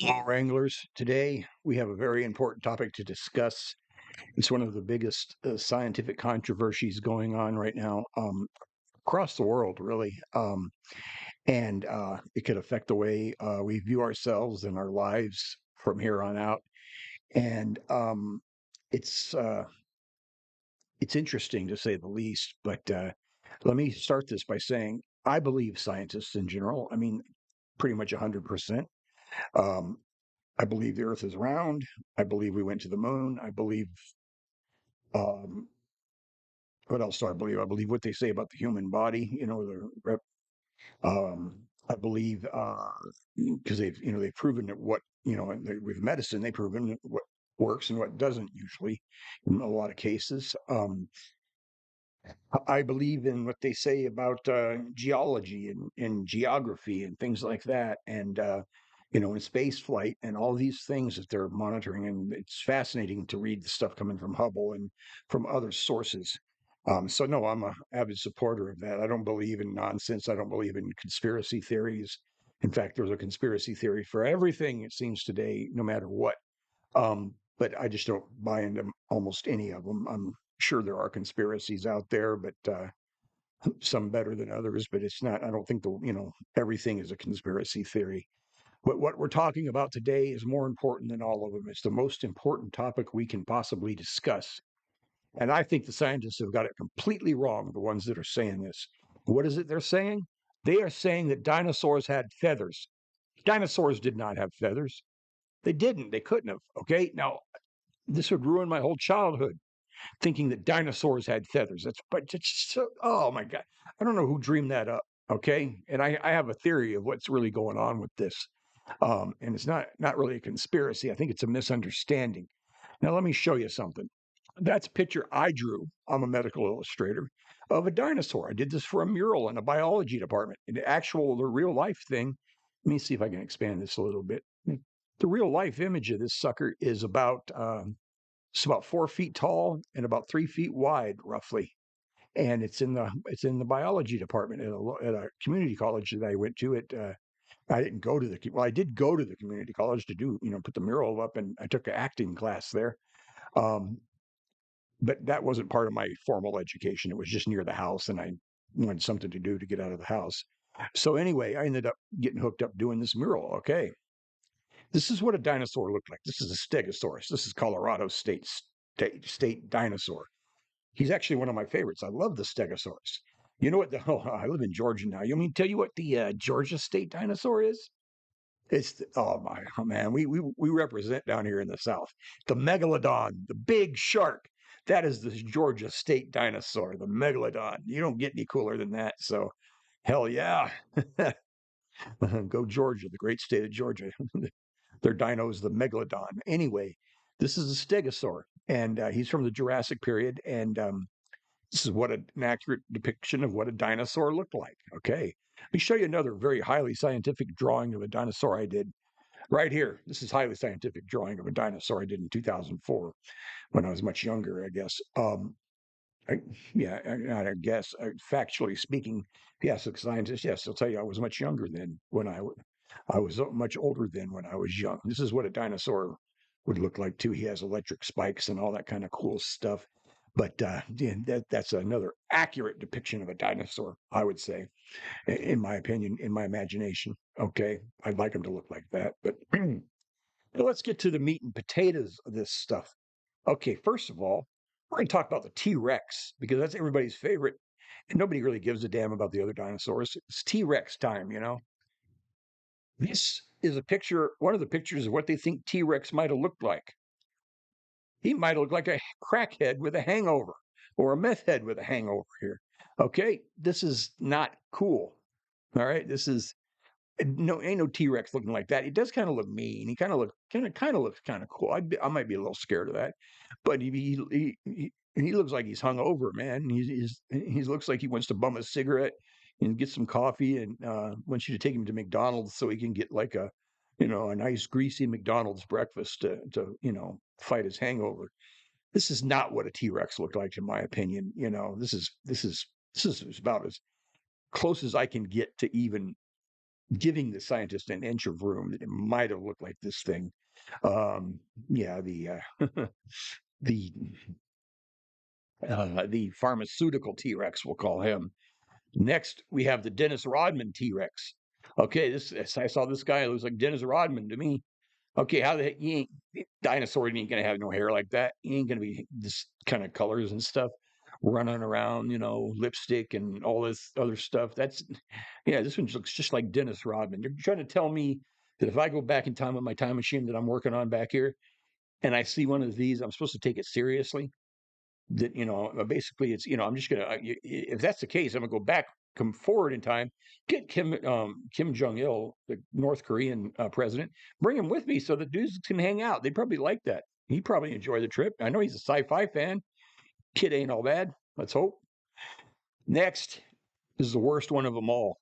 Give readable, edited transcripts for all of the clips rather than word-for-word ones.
Well, Wranglers, today we have a very important topic to discuss. It's one of the biggest scientific controversies going on right now across the world, really. And it could affect the way we view ourselves and our lives from here on out. And it's uh, it's interesting to say the least. But let me start this by saying I believe scientists in general. I mean, pretty much 100%. Um, I believe the Earth is round. I believe we went to the moon. I believe um, what else do I believe? I believe what they say about the human body. I believe because they've proven that what and with medicine they've proven what works and what doesn't usually in a lot of cases. I believe in what they say about geology and geography and things like that, and in space flight and all these things that they're monitoring. And it's fascinating to read the stuff coming from Hubble and from other sources. So no, I'm a avid supporter of that. I don't believe in nonsense. I don't believe in conspiracy theories. In fact, there's a conspiracy theory for everything, it seems today, no matter what. But I just don't buy into almost any of them. I'm sure there are conspiracies out there, but some better than others. But it's not. I don't think everything is a conspiracy theory. But what we're talking about today is more important than all of them. It's the most important topic we can possibly discuss. And I think the scientists have got it completely wrong, the ones that are saying this. What is it they're saying? They are saying that dinosaurs had feathers. Dinosaurs did not have feathers. They didn't. They couldn't have. Okay. Now, this would ruin my whole childhood thinking that dinosaurs had feathers. It's so, oh my God. I don't know who dreamed that up. Okay. And I have a theory of what's really going on with this. And it's not really a conspiracy. I think it's a misunderstanding. Now, let me show you something. That's a picture I drew. I'm a medical illustrator of a dinosaur. I did this for a mural in a biology department. The real life thing. Let me see if I can expand this a little bit. The real life image of this sucker is it's about 4 feet tall and about 3 feet wide, roughly. And it's in the biology department at a community college that I went to. I didn't go to I did go to the community college to do put the mural up, and I took an acting class there. Um, but that wasn't part of my formal education. It was just near the house, and I wanted something to do to get out of the house. So anyway, I ended up getting hooked up doing this mural. Okay, this is what a dinosaur looked like. This is a Stegosaurus. This is Colorado state dinosaur. He's actually one of my favorites. I love the Stegosaurus. You know what? I live in Georgia now. You want me to tell you what the Georgia state dinosaur is? Oh my, oh man, we represent down here in the South. The megalodon, the big shark. That is the Georgia state dinosaur, the megalodon. You don't get any cooler than that. So, hell yeah, go Georgia, the great state of Georgia. Their dino is the megalodon. Anyway, this is a stegosaur, and he's from the Jurassic period, and this is an accurate depiction of what a dinosaur looked like. Okay, let me show you another very highly scientific drawing of a dinosaur I did right here. This is highly scientific drawing of a dinosaur I did in 2004 when I was much younger, I guess. I, yeah, not I guess. Factually speaking, if you ask a scientist, yes, they'll tell you I was much younger then I was much older than when I was young. This is what a dinosaur would look like too. He has electric spikes and all that kind of cool stuff. But yeah, that's another accurate depiction of a dinosaur, I would say, in my opinion, in my imagination. Okay, I'd like him to look like that. But let's get to the meat and potatoes of this stuff. Okay, first of all, we're going to talk about the T-Rex because that's everybody's favorite, and nobody really gives a damn about the other dinosaurs. It's T-Rex time. This is one of the pictures of what they think T-Rex might have looked like. He might have looked like a crackhead with a hangover or a meth head with a hangover here. Okay, this is not cool. All right, this is no ain't no T-Rex looking like that. He does kind of look mean. He kind of looks kind of cool. I might be a little scared of that, but he looks like he's hung over, man. He looks like he wants to bum a cigarette and get some coffee, and wants you to take him to McDonald's so he can get like a nice greasy McDonald's breakfast to fight his hangover. This is not what a T-Rex looked like, in my opinion. This is about as close as I can get to even giving the scientist an inch of room that it might have looked like this thing. Um, yeah, the the pharmaceutical T-Rex, we'll call him. Next, we have the Dennis Rodman T-Rex. Okay, I saw this guy. It looks like Dennis Rodman to me. Okay, how the heck you ain't dinosaur ain't gonna have no hair like that. He ain't gonna be this kind of colors and stuff, running around, lipstick and all this other stuff. That's yeah, this one looks just like Dennis Rodman. You're trying to tell me that if I go back in time with my time machine that I'm working on back here and I see one of these, I'm supposed to take it seriously? That basically it's I'm just gonna if that's the case, I'm gonna go back, come forward in time, get Kim Jong Il, the North Korean president, bring him with me so the dudes can hang out. They'd probably like that. He'd probably enjoy the trip. I know he's a sci-fi fan. Kid ain't all bad. Let's hope. Next is the worst one of them all.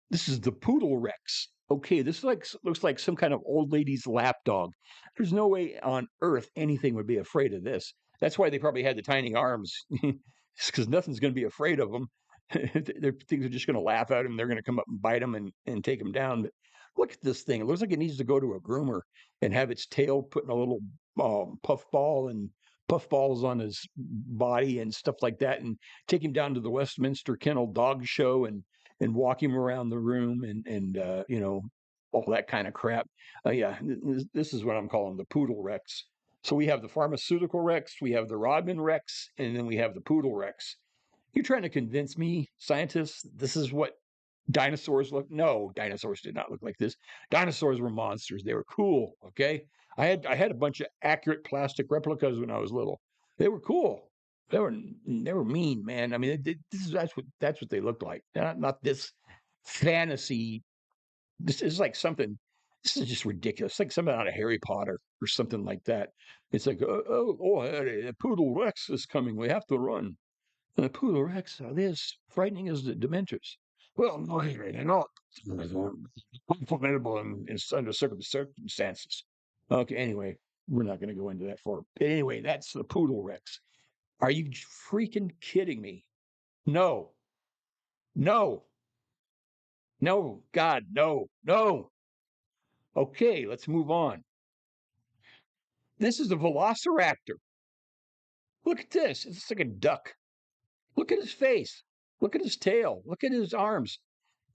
This is the Poodle Rex. Okay, this looks like some kind of old lady's lap dog. There's no way on earth anything would be afraid of this. That's why they probably had the tiny arms. It's because nothing's going to be afraid of them. Things are just going to laugh at him. They're going to come up and bite him and take him down. But look at this thing. It looks like it needs to go to a groomer and have its tail put in a little puffball and puffballs on his body and stuff like that, and take him down to the Westminster Kennel Dog Show and walk him around the room and all that kind of crap. Yeah, this is what I'm calling the Poodle Rex. So we have the pharmaceutical Rex, we have the Rodman Rex, and then we have the Poodle Rex. You're trying to convince me, scientists, this is what dinosaurs look? No, dinosaurs did not look like this. Dinosaurs were monsters. They were cool. Okay, I had a bunch of accurate plastic replicas when I was little. They were cool. They were mean, man. I mean, that's what they looked like. Not this fantasy. This is like something. This is just ridiculous. It's like something out of Harry Potter or something like that. It's like, the Poodle Rex is coming. We have to run. And the Poodle Rex are they as frightening as the Dementors? Well, no, they're not. Formidable under certain circumstances. Okay, anyway, we're not going to go into that for. But anyway, that's the Poodle Rex. Are you freaking kidding me? No, no, no, God, no, no. Okay, let's move on. This is a Velociraptor. Look at this. It's like a duck. Look at his face. Look at his tail. Look at his arms.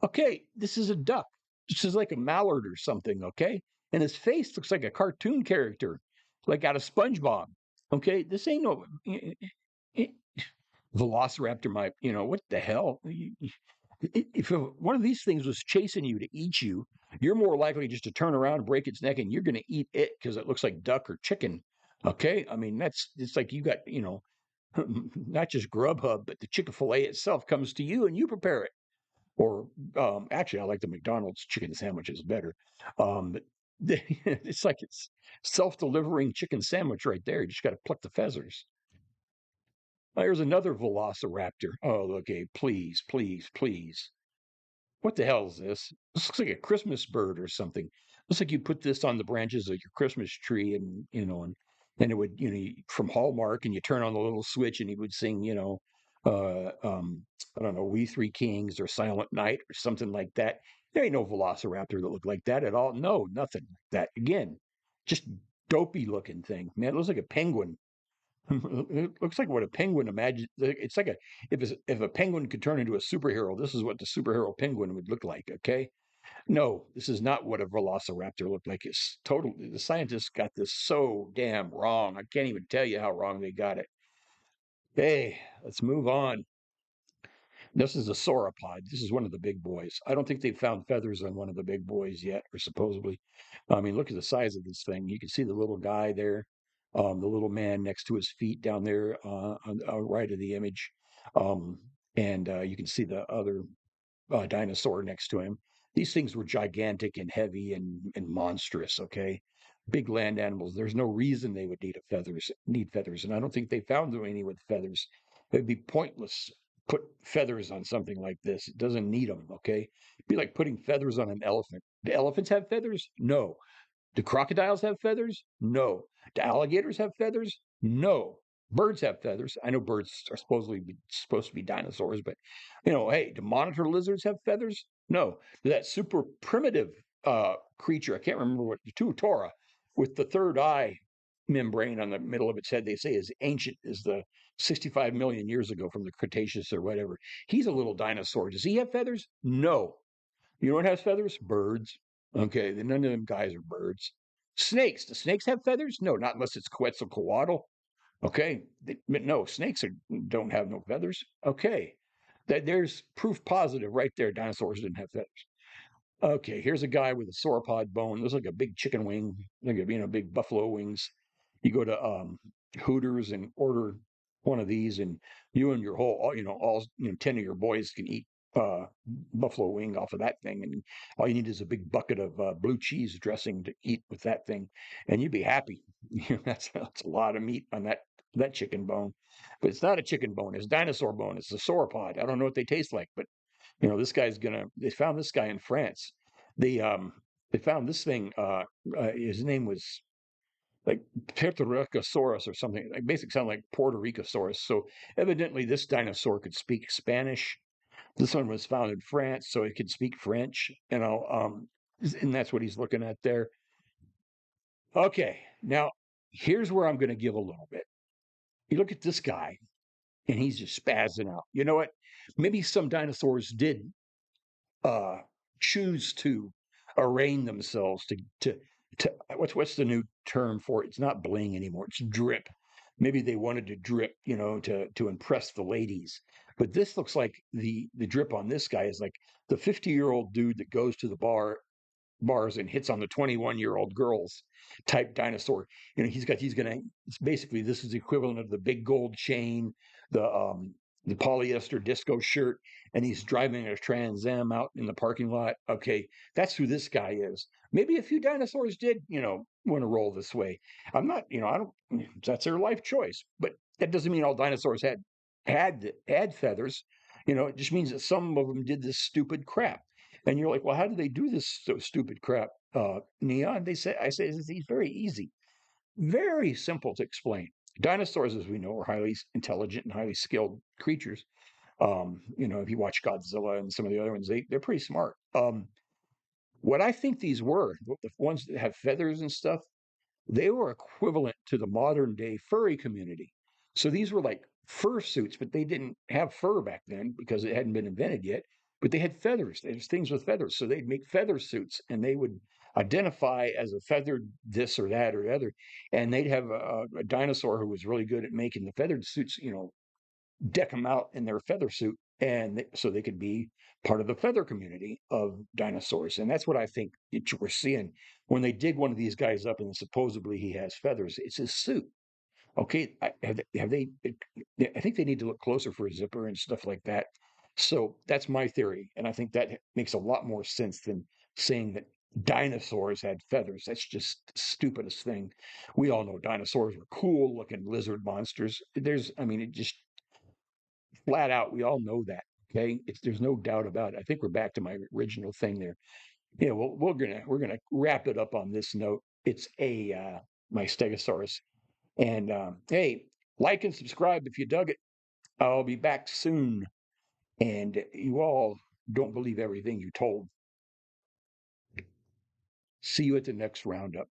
Okay, this is a duck. This is like a mallard or something, okay? And his face looks like a cartoon character, like out of SpongeBob. Okay, this ain't no Velociraptor might, what the hell? If one of these things was chasing you to eat you, you're more likely just to turn around and break its neck and you're going to eat it because it looks like duck or chicken. Okay, I mean it's like you got not just Grubhub, but the Chick-fil-A itself comes to you and you prepare it. Or actually, I like the McDonald's chicken sandwiches better. But it's like it's self-delivering chicken sandwich right there. You just got to pluck the feathers. There's another Velociraptor. Oh, okay, please, please, please. What the hell is this? This looks like a Christmas bird or something. Looks like you put this on the branches of your Christmas tree, and it would, from Hallmark, and you turn on the little switch, and he would sing, I don't know, We Three Kings or Silent Night or something like that. There ain't no Velociraptor that looked like that at all. No, nothing like that. Again, just dopey looking thing, man. It looks like a penguin. It looks like what a penguin imagine. It's like if a penguin could turn into a superhero, this is what the superhero penguin would look like. Okay, no, this is not what a velociraptor looked like. It's total. The scientists got this so damn wrong. I can't even tell you how wrong they got it. Hey, let's move on. This is a sauropod. This is one of the big boys. I don't think they've found feathers on one of the big boys yet, or supposedly. I mean, look at the size of this thing. You can see the little guy there, the little man next to his feet down there on the right of the image. Um, and you can see the other dinosaur next to him. These things were gigantic and heavy and monstrous. Okay, big land animals. There's no reason they would need feathers, and I don't think they found any with feathers. It'd be pointless put feathers on something like this. It doesn't need them. Okay, it'd be like putting feathers on an elephant. Do elephants have feathers? No. Do crocodiles have feathers? No. Do alligators have feathers? No. Birds have feathers. I know birds are supposed to be dinosaurs, but hey, do monitor lizards have feathers? No, that super primitive creature. I can't remember what the Tutora with the third eye membrane on the middle of its head. They say is ancient as the 65 million years ago from the Cretaceous or whatever. He's a little dinosaur. Does he have feathers? No. You know what has feathers? Birds. Okay, then none of them guys are birds. Snakes. Do snakes have feathers? No, not unless it's Quetzalcoatl. Okay, but no, snakes don't have no feathers. Okay, there's proof positive right there. Dinosaurs didn't have feathers. Okay, here's a guy with a sauropod bone. Looks like a big chicken wing, like big buffalo wings. You go to Hooters and order one of these, and you and your all 10 of your boys can eat uh, buffalo wing off of that thing, and all you need is a big bucket of blue cheese dressing to eat with that thing, and you'd be happy. That's a lot of meat on that chicken bone, but it's not a chicken bone. It's dinosaur bone. It's a sauropod. I don't know what they taste like, but this guy's gonna. They found this guy in France. They found this thing. His name was like Pterosaurus or something. Like basically sound like Puerto Ricosaurus. So evidently this dinosaur could speak Spanish. This one was found in France, so it could speak French. And that's what he's looking at there. Okay, now here's where I'm going to give a little bit. You look at this guy, and he's just spazzing out. You know what? Maybe some dinosaurs did uh, choose to arraign themselves to what's the new term for it? It's not bling anymore. It's drip. Maybe they wanted to drip, to impress the ladies. But this looks like the drip on this guy is like the 50-year-old dude that goes to the bars and hits on the 21-year-old girls type dinosaur. He's gonna it's basically this is the equivalent of the big gold chain, the polyester disco shirt, and he's driving a Trans Am out in the parking lot. Okay, that's who this guy is. Maybe a few dinosaurs did, want to roll this way. I'm not, I don't that's their life choice, but that doesn't mean all dinosaurs had feathers. It just means that some of them did this stupid crap. And you're like, well, how do they do this so stupid crap, Neon? I say, it's very easy, very simple to explain. Dinosaurs, as we know, are highly intelligent and highly skilled creatures. If you watch Godzilla and some of the other ones, they're pretty smart. What I think these were, the ones that have feathers and stuff, they were equivalent to the modern day furry community. So these were like fur suits, but they didn't have fur back then because it hadn't been invented yet. But they had feathers. There's things with feathers. So they'd make feather suits and they would identify as a feathered this or that or the other. And they'd have a dinosaur who was really good at making the feathered suits, deck them out in their feather suit. And so they could be part of the feather community of dinosaurs. And that's what I think we're seeing when they dig one of these guys up and supposedly he has feathers. It's his suit. Okay, have they? I think they need to look closer for a zipper and stuff like that. So that's my theory, and I think that makes a lot more sense than saying that dinosaurs had feathers. That's just the stupidest thing. We all know dinosaurs were cool-looking lizard monsters. It just flat out. We all know that. Okay, there's no doubt about it. I think we're back to my original thing there. Yeah, well, we're gonna wrap it up on this note. It's a my Stegosaurus. And hey, like and subscribe if you dug it. I'll be back soon. And you all don't believe everything you're told. See you at the next roundup.